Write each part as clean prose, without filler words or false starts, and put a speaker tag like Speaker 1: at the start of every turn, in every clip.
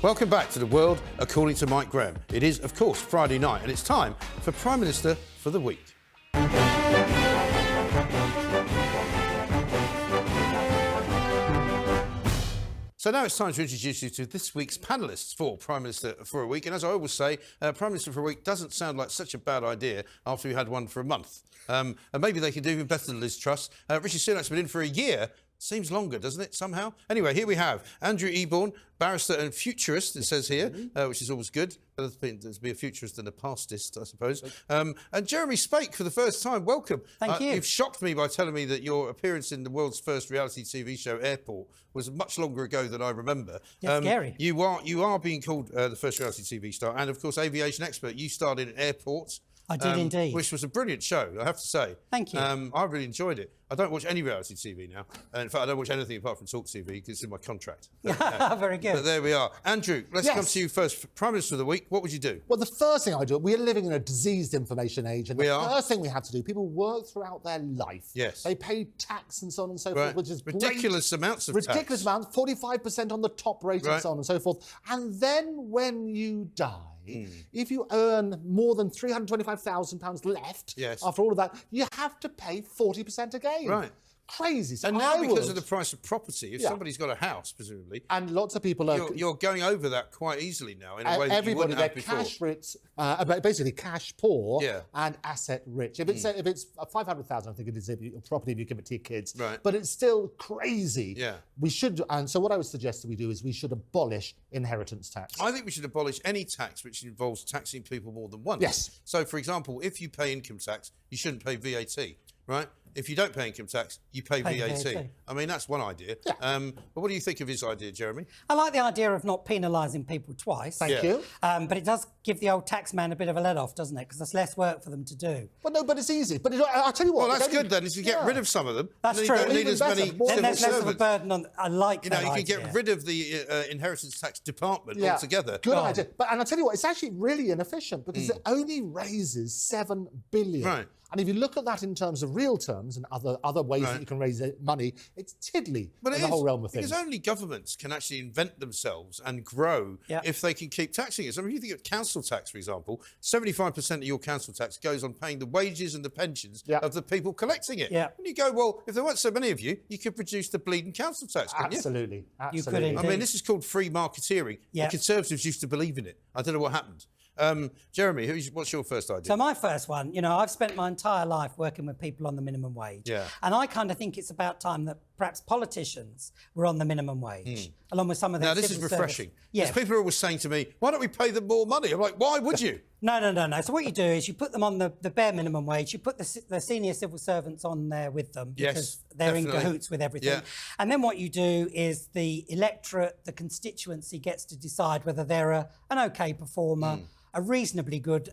Speaker 1: Welcome back to the world according to Mike Graham. It is, of course, Friday night, and it's time for Prime Minister for the Week. So now it's time to introduce you to this week's panellists for Prime Minister for a Week. And as I always say, Prime Minister for a Week doesn't sound like such a bad idea after we had one for a month. And maybe they can do even better than Liz Truss. Rishi Sunak's been in for a year. Seems longer, doesn't it, somehow? Anyway, here we have Andrew Eborn, barrister and futurist, it says here, which is always good. Better to be a futurist than a pastist, I suppose. And Jeremy Spake, for the first time, welcome.
Speaker 2: Thank you.
Speaker 1: You've shocked me by telling me that your appearance in the world's first reality TV show, Airport, was much longer ago than I remember.
Speaker 2: It's scary.
Speaker 1: You are being called the first reality TV star and, of course, aviation expert. You starred in Airport.
Speaker 2: I did indeed.
Speaker 1: Which was a brilliant show, I have to say.
Speaker 2: Thank you.
Speaker 1: I really enjoyed it. I don't watch any reality TV now. In fact, I don't watch anything apart from Talk TV because it's in my contract. But,
Speaker 2: Very good.
Speaker 1: But there we are. Andrew, let's come to you first. Prime Minister of the Week, what would you do?
Speaker 3: Well, the first thing I would do, we are living in a diseased information age, and the first thing we have to do, people work throughout their life.
Speaker 1: Yes.
Speaker 3: They pay tax and so on and so forth, which is
Speaker 1: ridiculous amounts of tax.
Speaker 3: Ridiculous amounts, 45% on the top rate and so on and so forth. And then when you die, if you earn more than £325,000 left, after all of that, you have to pay 40% again.
Speaker 1: Right.
Speaker 3: Crazy. So
Speaker 1: and now, because of the price of property, if somebody's got a house, presumably,
Speaker 3: and lots of people are,
Speaker 1: you're going over that quite easily now in a way that you wouldn't have before.
Speaker 3: Cash rich, basically cash poor and asset rich. If it's $500,000, I think it is property if you give it to your kids.
Speaker 1: Right.
Speaker 3: But it's still crazy.
Speaker 1: Yeah.
Speaker 3: We should, and so what I would suggest that we do is we should abolish inheritance tax.
Speaker 1: I think we should abolish any tax which involves taxing people more than once.
Speaker 3: Yes.
Speaker 1: So, for example, if you pay income tax, you shouldn't pay VAT, right? If you don't pay income tax, you pay VAT. I mean, that's one idea.
Speaker 3: Yeah.
Speaker 1: But what do you think of his idea, Jeremy?
Speaker 2: I like the idea of not penalising people twice.
Speaker 3: Thank you.
Speaker 2: But it does give the old tax man a bit of a let-off, doesn't it? Because there's less work for them to do.
Speaker 3: Well, no, but it's easy. But I'll tell you what.
Speaker 1: Well, that's good then, is you get rid of some of them.
Speaker 2: That's
Speaker 1: and
Speaker 2: true.
Speaker 1: You don't need as many civil
Speaker 2: then there's less of a
Speaker 1: servants.
Speaker 2: burden on... I like that
Speaker 1: you
Speaker 2: idea.
Speaker 1: can get rid of the inheritance tax department altogether.
Speaker 3: Good idea. But and I'll tell you what, it's actually really inefficient because it only raises $7 billion.
Speaker 1: Right.
Speaker 3: And if you look at that in terms of real terms and other ways that you can raise money, it's tiddly in the whole realm of things.
Speaker 1: Because only governments can actually invent themselves and grow if they can keep taxing it. So if you think of council tax, for example, 75% of your council tax goes on paying the wages and the pensions of the people collecting it.
Speaker 2: Yeah.
Speaker 1: And you go, well, if there weren't so many of you, you could reduce the bleeding council tax, couldn't you?
Speaker 3: Absolutely.
Speaker 2: You could indeed.
Speaker 1: I mean, this is called free marketeering. The Conservatives used to believe in it. I don't know what happened. Jeremy, what's your first idea?
Speaker 2: So my first one, I've spent my entire life working with people on the minimum wage.
Speaker 1: Yeah.
Speaker 2: And I kind of think it's about time that perhaps politicians were on the minimum wage, along with some of their
Speaker 1: Now, this is refreshing.
Speaker 2: Yeah.
Speaker 1: Because people are always saying to me, why don't we pay them more money? I'm like, why would you?
Speaker 2: No. So what you do is you put them on the bare minimum wage. You put the senior civil servants on there with them because they're in cahoots with everything.
Speaker 1: Yeah.
Speaker 2: And then what you do is the electorate, the constituency gets to decide whether they're an OK performer, a reasonably good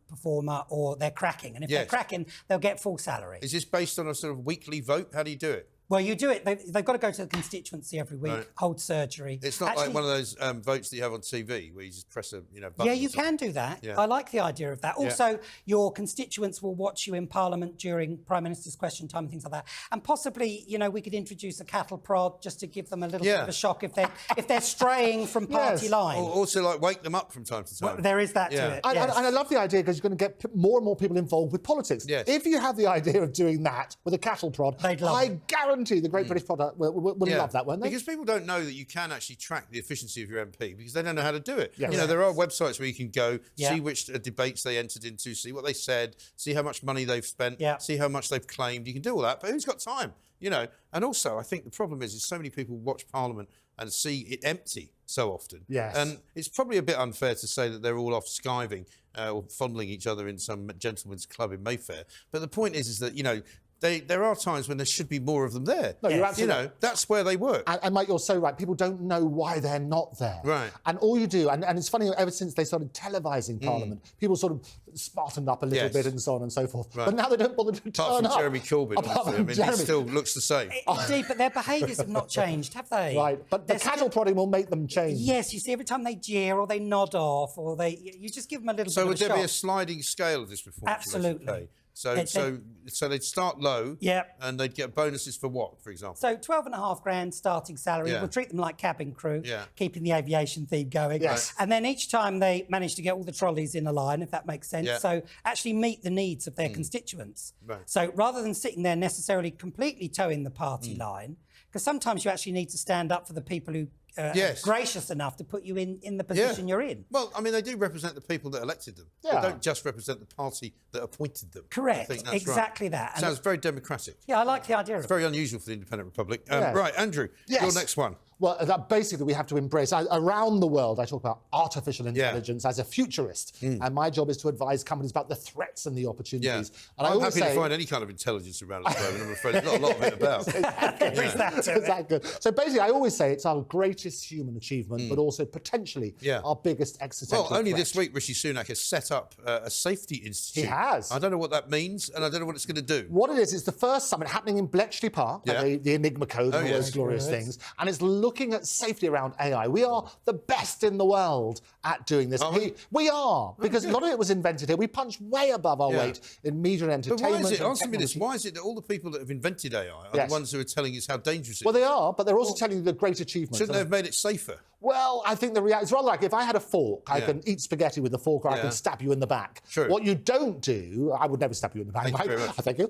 Speaker 2: performer, or they're cracking. And if they're cracking, they'll get full salary.
Speaker 1: Is this based on a sort of weekly vote? How do you do it?
Speaker 2: Well, you do it. They've got to go to the constituency every week, hold surgery.
Speaker 1: It's not like one of those votes that you have on TV where you just press a button.
Speaker 2: Yeah, you can do that.
Speaker 1: Yeah.
Speaker 2: I like the idea of that. Also, your constituents will watch you in Parliament during Prime Minister's question time and things like that. And possibly, we could introduce a cattle prod just to give them a little bit of a shock if they're straying from party line.
Speaker 1: Or also, like, wake them up from time to time.
Speaker 2: Well, there is that to it.
Speaker 3: And I love the idea because you're going to get more and more people involved with politics.
Speaker 1: Yes.
Speaker 3: If you have the idea of doing that with a cattle prod, I guarantee the Great British Product will love that, won't they?
Speaker 1: Because people don't know that you can actually track the efficiency of your MP because they don't know how to do it.
Speaker 3: Yes.
Speaker 1: There are websites where you can go, see which debates they entered into, see what they said, see how much money they've spent, see how much they've claimed. You can do all that, but who's got time? And also, I think the problem is so many people watch Parliament and see it empty so often.
Speaker 3: Yes.
Speaker 1: And it's probably a bit unfair to say that they're all off skiving or fondling each other in some gentleman's club in Mayfair. But the point is that, there are times when there should be more of them there.
Speaker 3: No, you're absolutely right.
Speaker 1: That's where they work.
Speaker 3: And Mike, you're so right. People don't know why they're not there.
Speaker 1: Right.
Speaker 3: And all you do, and it's funny, ever since they started televising Parliament, people sort of smartened up a little bit and so on and so forth. Right. But now they don't bother to turn up.
Speaker 1: Apart from Jeremy Corbyn, he still looks the same.
Speaker 2: Indeed, but their behaviours have not changed, have they?
Speaker 3: Right. But the cattle prodding will make them change.
Speaker 2: Yes, you see, every time they jeer or they nod off or you just give them a little bit of a
Speaker 1: So would there be
Speaker 2: shock.
Speaker 1: a sliding scale of this reform?
Speaker 2: Absolutely.
Speaker 1: So they'd start low, and they'd get bonuses for what, for example?
Speaker 2: So 12.5 grand starting salary. We'll treat them like cabin crew, keeping the aviation theme going.
Speaker 3: Yes.
Speaker 2: And then each time they manage to get all the trolleys in a line, if that makes sense. So actually meet the needs of their constituents.
Speaker 1: Right.
Speaker 2: So rather than sitting there necessarily completely towing the party line, because sometimes you actually need to stand up for the people who are gracious enough to put you in the position you're in.
Speaker 1: Well, I mean, they do represent the people that elected them. They don't just represent the party that appointed them.
Speaker 2: Correct.
Speaker 1: I think that's
Speaker 2: exactly that.
Speaker 1: Sounds very democratic.
Speaker 2: Yeah, I like the idea of it.
Speaker 1: It's very unusual for the Independent Republic. Right, Andrew, your next one.
Speaker 3: Well, basically, we have to embrace, around the world, I talk about artificial intelligence as a futurist. And my job is to advise companies about the threats and the opportunities. And
Speaker 1: I'm happy to find any kind of intelligence around at the moment, I'm afraid. There's not a lot of it about.
Speaker 3: Exactly. So basically, I always say it's our greatest human achievement, but also potentially our biggest existential
Speaker 1: Well, only
Speaker 3: threat.
Speaker 1: this week, Rishi Sunak has set up a safety institute.
Speaker 3: He has.
Speaker 1: I don't know what that means, and I don't know what it's going to do.
Speaker 3: What it is, it's the first summit happening in Bletchley Park, the Enigma Code and all those glorious things, and it's looking at safety around AI. We are the best in the world at doing this. We are, because a lot of it was invented here. We punch way above our weight in media and entertainment.
Speaker 1: But why is it, answer me this, why is it that all the people that have invented AI are the ones who are telling us how dangerous it is?
Speaker 3: Well, they are, but they're also telling you the great achievements.
Speaker 1: Shouldn't they have made it safer?
Speaker 3: Well, I think the reality is rather like if I had a fork, I can eat spaghetti with the fork, or I can stab you in the back.
Speaker 1: True.
Speaker 3: What you don't do, I would never stab you in the back.
Speaker 1: Thank you very much.
Speaker 3: Thank you.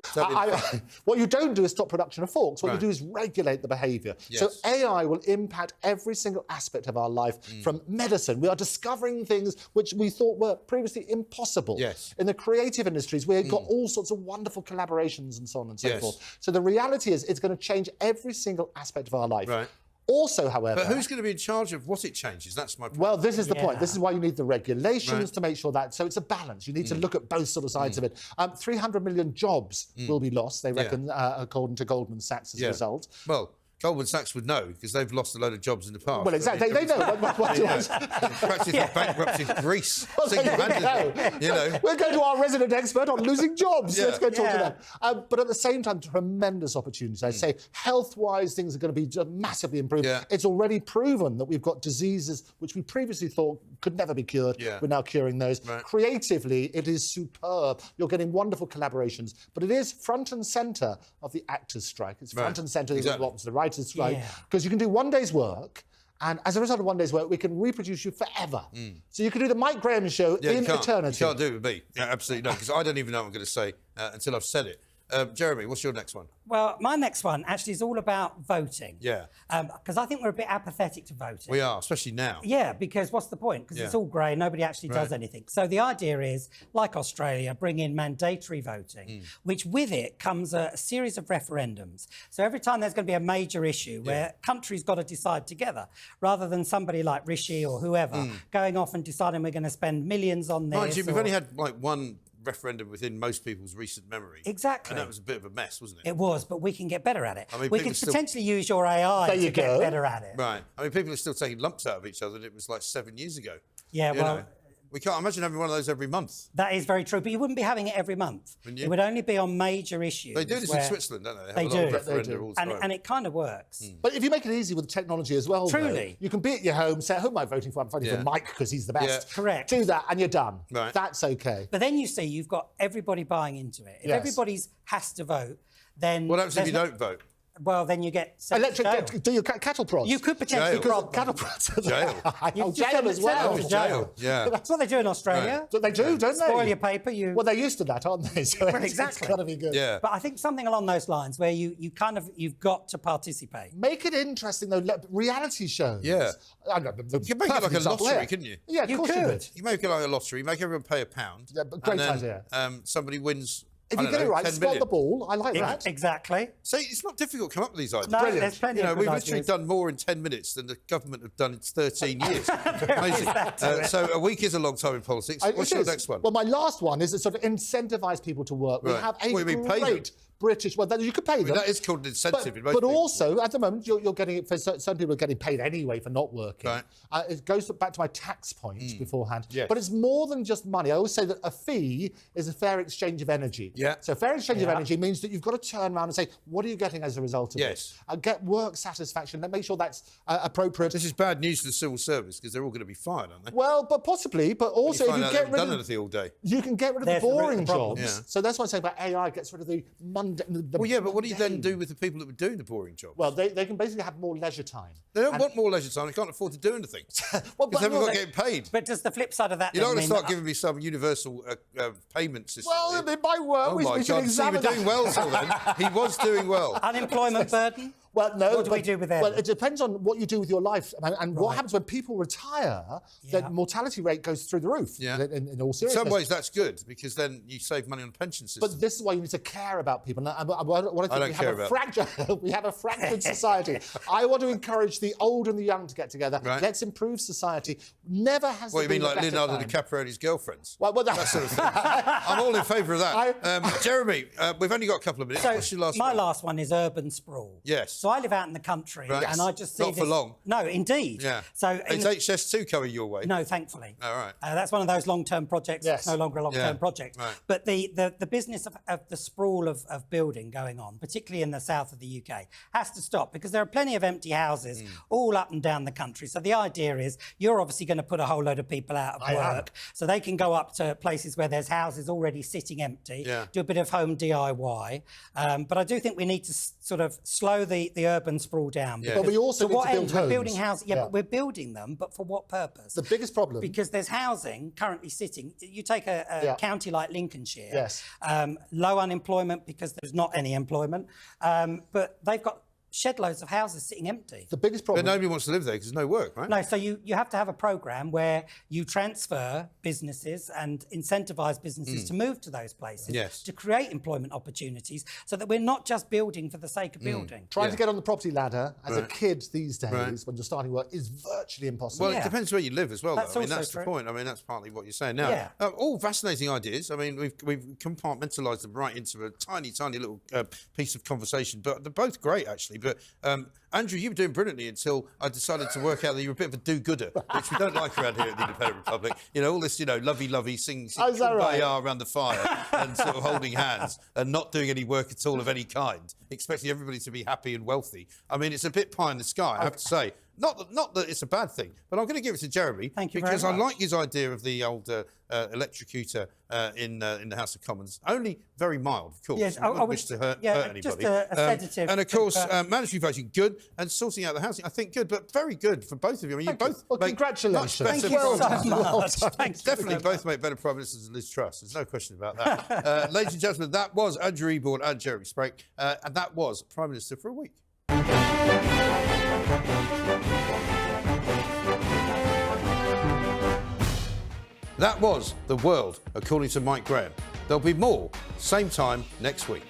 Speaker 3: What you don't do is stop production of forks. What you do is regulate the behaviour. So AI will impact every single aspect of our life, from medicine. We are discovering things which we thought were previously impossible.
Speaker 1: Yes.
Speaker 3: In the creative industries, we've got all sorts of wonderful collaborations and so on and so forth. So the reality is it's going to change every single aspect of our life.
Speaker 1: Right.
Speaker 3: Also, however...
Speaker 1: But who's going to be in charge of what it changes? That's my point.
Speaker 3: Well, this is the point. This is why you need the regulations to make sure that... So it's a balance. You need to look at both sort of sides of it. 300 million jobs will be lost, they reckon, according to Goldman Sachs as a result.
Speaker 1: Well, Goldman Sachs would know, because they've lost a load of jobs in the past.
Speaker 3: Well, exactly. They know what it was.
Speaker 1: Practically bankrupted Greece. You know.
Speaker 3: We're going to our resident expert on losing jobs. Let's go talk to them. But at the same time, tremendous opportunities. I say health-wise, things are going to be massively improved. It's already proven that we've got diseases which we previously thought could never be cured. We're now curing those. Creatively, it is superb. You're getting wonderful collaborations, but it is front and centre of the actors' strike. It's front and centre of what's the writers' strike, because you can do one day's work, and as a result of one day's work, we can reproduce you forever. So you can do the Mike Graham show in eternity.
Speaker 1: You can't do it with me. Yeah, absolutely no, because I don't even know what I'm going to say until I've said it. Jeremy, what's your next one?
Speaker 2: Well, my next one actually is all about voting.
Speaker 1: Yeah.
Speaker 2: Because I think we're a bit apathetic to voting.
Speaker 1: We are, especially now.
Speaker 2: Yeah, because what's the point? Because it's all grey, nobody actually does anything. So the idea is, like Australia, bring in mandatory voting, which with it comes a series of referendums. So every time there's going to be a major issue where countries got to decide together, rather than somebody like Rishi or whoever going off and deciding we're going to spend millions on this.
Speaker 1: Mind you, we've only had like one referendum within most people's recent memory.
Speaker 2: Exactly.
Speaker 1: And that was a bit of a mess, wasn't it?
Speaker 2: It was, but we can get better at it.
Speaker 1: I mean,
Speaker 2: we can potentially use your AI to get better at it.
Speaker 1: Right. I mean, people are still taking lumps out of each other, and it was like 7 years ago.
Speaker 2: Yeah, well...
Speaker 1: We can't imagine having one of those every month.
Speaker 2: That is very true, but you wouldn't be having it every month. It would only be on major issues.
Speaker 1: They do this in Switzerland, don't they?
Speaker 2: They do.
Speaker 1: All the time.
Speaker 2: And it kind of works.
Speaker 3: But if you make it easy with technology as well,
Speaker 2: truly,
Speaker 3: you can be at your home, say, who am I voting for? I'm voting for Mike because he's the best.
Speaker 2: Correct.
Speaker 3: Do that and you're done.
Speaker 1: Right.
Speaker 3: That's okay.
Speaker 2: But then you see you've got everybody buying into it. If everybody has to vote, then...
Speaker 1: What happens if you don't vote?
Speaker 2: Well, then you get
Speaker 3: electric. Do your cattle prods?
Speaker 2: You could potentially prod
Speaker 3: cattle prods.
Speaker 1: Jail.
Speaker 3: Jail as well.
Speaker 1: Jail. Yeah.
Speaker 2: That's what they do in Australia.
Speaker 3: Right. They do, don't they?
Speaker 2: Spoil your paper.
Speaker 3: Well, they're used to that, aren't they? So
Speaker 2: exactly.
Speaker 3: It's got to be good.
Speaker 1: Yeah.
Speaker 2: But I think something along those lines where you've got to participate.
Speaker 3: Make it interesting though. Reality shows.
Speaker 1: Yeah.
Speaker 3: You
Speaker 1: could make it like a lottery, couldn't you?
Speaker 3: Yeah, of course you could.
Speaker 1: You make it like a lottery. Make everyone pay £1.
Speaker 3: Yeah, but great idea.
Speaker 1: Somebody wins.
Speaker 3: If you get it right, spot the ball. I like that.
Speaker 2: Exactly.
Speaker 1: So it's not difficult to come up with these ideas.
Speaker 2: No, there's plenty of good
Speaker 1: we've
Speaker 2: ideas.
Speaker 1: literally done more in 10 minutes than the government have done in 13 years. Amazing. So a week is a long time in politics. What's your next one?
Speaker 3: Well, my last one is to sort of incentivise people to work. We have a great British. Well, you could pay them.
Speaker 1: That is called an incentive.
Speaker 3: But also, at the moment, you're getting it for some people are getting paid anyway for not working.
Speaker 1: Right.
Speaker 3: It goes back to my tax point beforehand.
Speaker 1: Yes.
Speaker 3: But it's more than just money. I always say that a fee is a fair exchange of energy.
Speaker 1: Yeah.
Speaker 3: So fair exchange of energy means that you've got to turn around and say, what are you getting as a result of
Speaker 1: Yes.
Speaker 3: it? Get work satisfaction. Make sure that's appropriate.
Speaker 1: This is bad news for the civil service because they're all going to be fired, aren't they?
Speaker 3: Well, but possibly. But also,
Speaker 1: You
Speaker 3: if
Speaker 1: find
Speaker 3: you
Speaker 1: out they
Speaker 3: get
Speaker 1: haven't
Speaker 3: rid
Speaker 1: done
Speaker 3: of
Speaker 1: anything all day.
Speaker 3: you can get rid of
Speaker 2: There's
Speaker 3: the
Speaker 2: the root of
Speaker 3: boring
Speaker 2: the problem.
Speaker 3: jobs.
Speaker 1: Yeah.
Speaker 3: So that's what I'm saying about AI gets rid of the mundane.
Speaker 1: Well, yeah, but what do you then do with the people that were doing the boring jobs?
Speaker 3: Well, they can basically have more leisure time.
Speaker 1: They don't want more leisure time. They can't afford to do anything because they haven't got getting paid.
Speaker 2: But does the flip side of that
Speaker 1: You're not going to
Speaker 2: mean
Speaker 1: start giving me some universal payment system.
Speaker 3: Well, it might work.
Speaker 1: Oh
Speaker 3: we
Speaker 1: my
Speaker 3: should
Speaker 1: God! So you were
Speaker 3: examine
Speaker 1: doing
Speaker 3: that.
Speaker 1: well till then. He was doing well.
Speaker 2: unemployment burden?
Speaker 3: Well, no.
Speaker 2: What do we do with them?
Speaker 3: Well, it depends on what you do with your life and what happens when people retire. The mortality rate goes through the roof.
Speaker 1: Yeah.
Speaker 3: In all
Speaker 1: In
Speaker 3: seriousness.
Speaker 1: some ways, that's good because then you save money on the pension system.
Speaker 3: But this is why you need to care about people. And what I
Speaker 1: don't
Speaker 3: think
Speaker 1: care
Speaker 3: we have
Speaker 1: about
Speaker 3: we have a fractured society. I want to encourage the old and the young to get together.
Speaker 1: Right.
Speaker 3: Let's improve society. Never has
Speaker 1: What,
Speaker 3: there
Speaker 1: you mean
Speaker 3: been a
Speaker 1: like
Speaker 3: better
Speaker 1: Leonardo
Speaker 3: time.
Speaker 1: DiCaprio's girlfriends?
Speaker 3: Well,
Speaker 1: That sort of thing. I'm all in favour of that. Jeremy, we've only got a couple of minutes.
Speaker 2: So
Speaker 1: What's your last
Speaker 2: my
Speaker 1: one?
Speaker 2: last one is urban sprawl.
Speaker 1: Yes.
Speaker 2: So I live out in the country,
Speaker 1: Right.
Speaker 2: and I just see
Speaker 1: Not for
Speaker 2: this-
Speaker 1: long.
Speaker 2: No, indeed.
Speaker 1: Yeah.
Speaker 2: So
Speaker 1: Is HS2 coming your way?
Speaker 2: no, thankfully.
Speaker 1: All right.
Speaker 2: That's one of those long-term projects.
Speaker 3: Yes.
Speaker 2: It's no longer a long-term
Speaker 1: Yeah.
Speaker 2: project.
Speaker 1: Right.
Speaker 2: But the business of the sprawl of building going on, particularly in the south of the UK, has to stop because there are plenty of empty houses all up and down the country. So the idea is you're obviously going to put a whole load of people out of work so they can go up to places where there's houses already sitting empty, do a bit of home DIY. But I do think we need to sort of slow the urban sprawl down.
Speaker 1: Yeah.
Speaker 3: But we also
Speaker 2: to
Speaker 3: need
Speaker 2: what
Speaker 3: to build
Speaker 2: end? We're
Speaker 3: homes.
Speaker 2: building houses. Yeah, but we're building them. But for what purpose?
Speaker 3: The biggest problem.
Speaker 2: Because there's housing currently sitting. You take a county like Lincolnshire.
Speaker 3: Yes.
Speaker 2: Low unemployment because there's not any employment. But they've got shed loads of houses sitting empty.
Speaker 3: The biggest problem.
Speaker 1: But nobody wants to live there because there's no work, right?
Speaker 2: No, so you have to have a program where you transfer businesses and incentivise businesses to move to those places
Speaker 1: Yes.
Speaker 2: to create employment opportunities so that we're not just building for the sake of building.
Speaker 3: Trying to get on the property ladder as a kid these days when you're starting work is virtually impossible.
Speaker 1: Well, it depends where you live as well,
Speaker 2: That's
Speaker 1: though. I mean,
Speaker 2: also
Speaker 1: that's the
Speaker 2: true.
Speaker 1: point. I mean, that's partly what you're saying. Now, all fascinating ideas. I mean, we've compartmentalised them right into a tiny, tiny little piece of conversation, but they're both great, actually. But Andrew, you were doing brilliantly until I decided to work out that you were a bit of a do-gooder, which we don't like around here at the Independent Republic. You know, all this, lovey-lovey, sing
Speaker 3: Is that right?
Speaker 1: kumbaya around the fire and sort of holding hands and not doing any work at all of any kind, expecting everybody to be happy and wealthy. I mean, it's a bit pie in the sky, I have to say. Not that it's a bad thing, but I'm going to give it to Jeremy
Speaker 2: Thank you
Speaker 1: because
Speaker 2: very
Speaker 1: I
Speaker 2: much.
Speaker 1: like his idea of the old electrocutor in the House of Commons. Only very mild, of course.
Speaker 2: Yes,
Speaker 1: I wouldn't
Speaker 2: I
Speaker 1: wish
Speaker 2: would-
Speaker 1: to hurt anybody.
Speaker 2: just a sedative.
Speaker 1: And of course, mandatory voting, good, and sorting out the housing, I think good, but very good for both of you. I mean, you both
Speaker 3: Well,
Speaker 1: make
Speaker 3: congratulations.
Speaker 1: much better
Speaker 2: Thank you
Speaker 1: prime
Speaker 2: so
Speaker 1: ministers.
Speaker 2: much. Thank you.
Speaker 1: Definitely both make better prime ministers than Liz Truss. There's no question about that. Ladies and gentlemen, that was Andrew Eborn and Jeremy Sprake, and that was Prime Minister for a Week. That was The World, according to Mike Graham. There'll be more, same time next week.